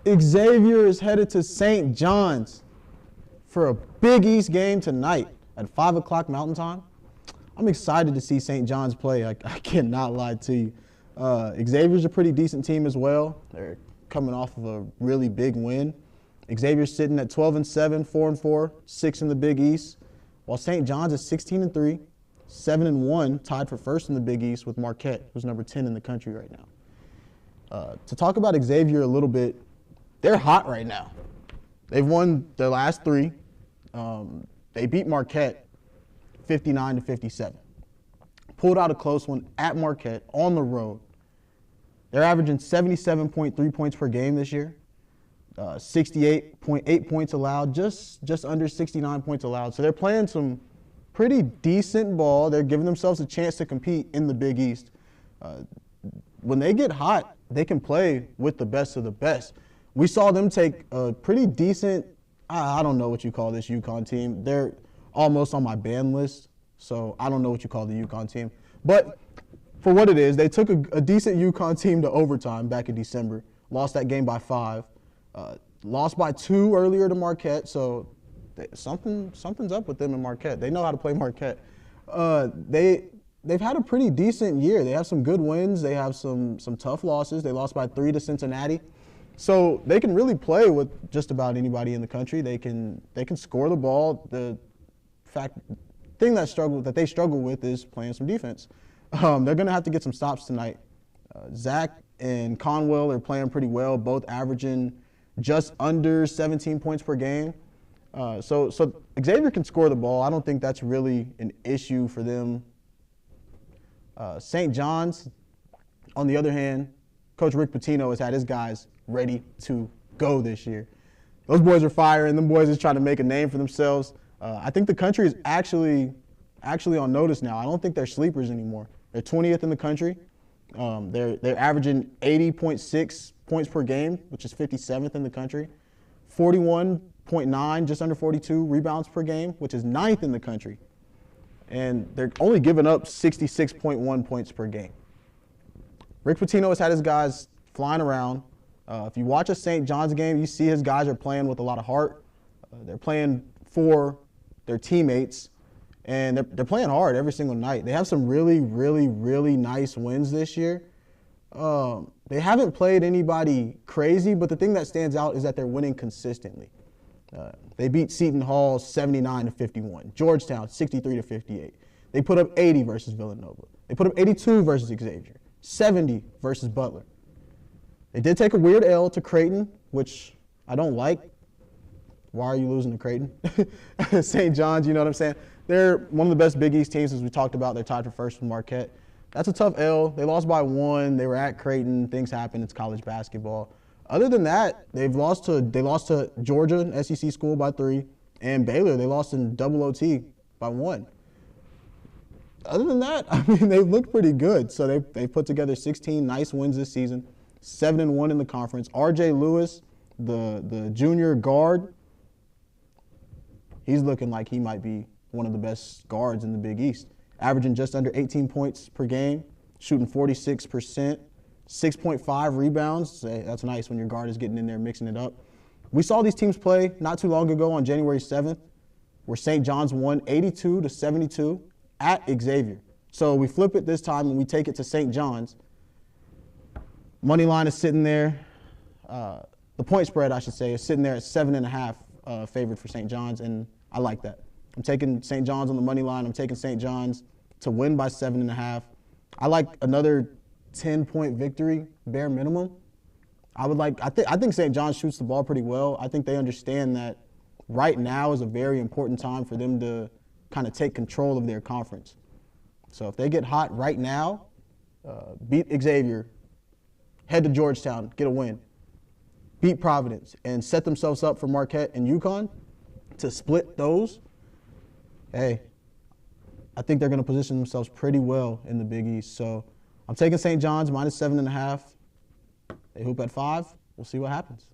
Xavier is headed to St. John's for a Big East game tonight at 5 o'clock Mountain Time. I'm excited to see St. John's play. I cannot lie to you. Xavier's a pretty decent team as well. They're coming off of a really big win. Xavier's sitting at 12-7, 4-4, 6 in the Big East, while St. John's is 16-3, 7-1, tied for first in the Big East with Marquette, who's number 10 in the country right now. To talk about Xavier a little bit, they're hot right now. They've won their last three. They beat Marquette 59-57. Pulled out a close one at Marquette on the road. They're averaging 77.3 points per game this year. 68.8 points allowed, just under 69 points allowed. So they're playing some pretty decent ball. They're giving themselves a chance to compete in the Big East. When they get hot, they can play with the best of the best. We saw them take a pretty decent, I don't know what you call this UConn team. They're almost on my ban list, so I don't know what you call the UConn team. But for what it is, they took a decent UConn team to overtime back in December, lost that game by 5. Lost by 2 earlier to Marquette, so something's up with them in Marquette. They know how to play Marquette. They've had a pretty decent year. They have some good wins. They have some tough losses. They lost by 3 to Cincinnati. So they can really play with just about anybody in the country. They can score the ball. The thing that they struggle with is playing some defense. They're going to have to get some stops tonight. Zach and Conwell are playing pretty well, both averaging just under 17 points per game. So Xavier can score the ball. I don't think that's really an issue for them. St. John's, on the other hand, Coach Rick Pitino has had his guys ready to go this year. Those boys are firing. Them boys are trying to make a name for themselves. I think the country is actually on notice now. I don't think they're sleepers anymore. They're 20th in the country. They're averaging 80.6 points per game, which is 57th in the country. 41.9, just under 42 rebounds per game, which is 9th in the country. And they're only giving up 66.1 points per game. Rick Pitino has had his guys flying around. If you watch a St. John's game, you see his guys are playing with a lot of heart. They're playing for their teammates, and they're playing hard every single night. They have some really, really, really nice wins this year. They haven't played anybody crazy, but the thing that stands out is that they're winning consistently. They beat Seton Hall 79-51, Georgetown 63-58. They put up 80 versus Villanova. They put up 82 versus Xavier, 70 versus Butler. They did take a weird L to Creighton, which I don't like. Why are you losing to Creighton? St. John's, you know what I'm saying? They're one of the best Big East teams, as we talked about. They're tied for first with Marquette. That's a tough L. They lost by 1. They were at Creighton. Things happen. It's college basketball. Other than that, they lost to Georgia, an SEC school, by 3, and Baylor. They lost in double OT by 1. Other than that, I mean, they've looked pretty good. So they put together 16 nice wins this season, 7-1 in the conference. R.J. Lewis, the junior guard, he's looking like he might be one of the best guards in the Big East, averaging just under 18 points per game, shooting 46%, 6.5 rebounds. That's nice when your guard is getting in there mixing it up. We saw these teams play not too long ago on January 7th, where St. John's won 82-72 at Xavier. So we flip it this time and we take it to St. John's. Money line is sitting there. The point spread, I should say, is sitting there at 7.5 favored for St. John's, and I like that. I'm taking St. John's on the money line. I'm taking St. John's to win by 7.5. I like another 10-point victory, bare minimum. I think St. John's shoots the ball pretty well. I think they understand that right now is a very important time for them to kind of take control of their conference. So if they get hot right now, beat Xavier, head to Georgetown, get a win, beat Providence, and set themselves up for Marquette and UConn to split those, hey, I think they're going to position themselves pretty well in the Big East. So I'm taking St. John's minus 7.5. They hoop at 5. We'll see what happens.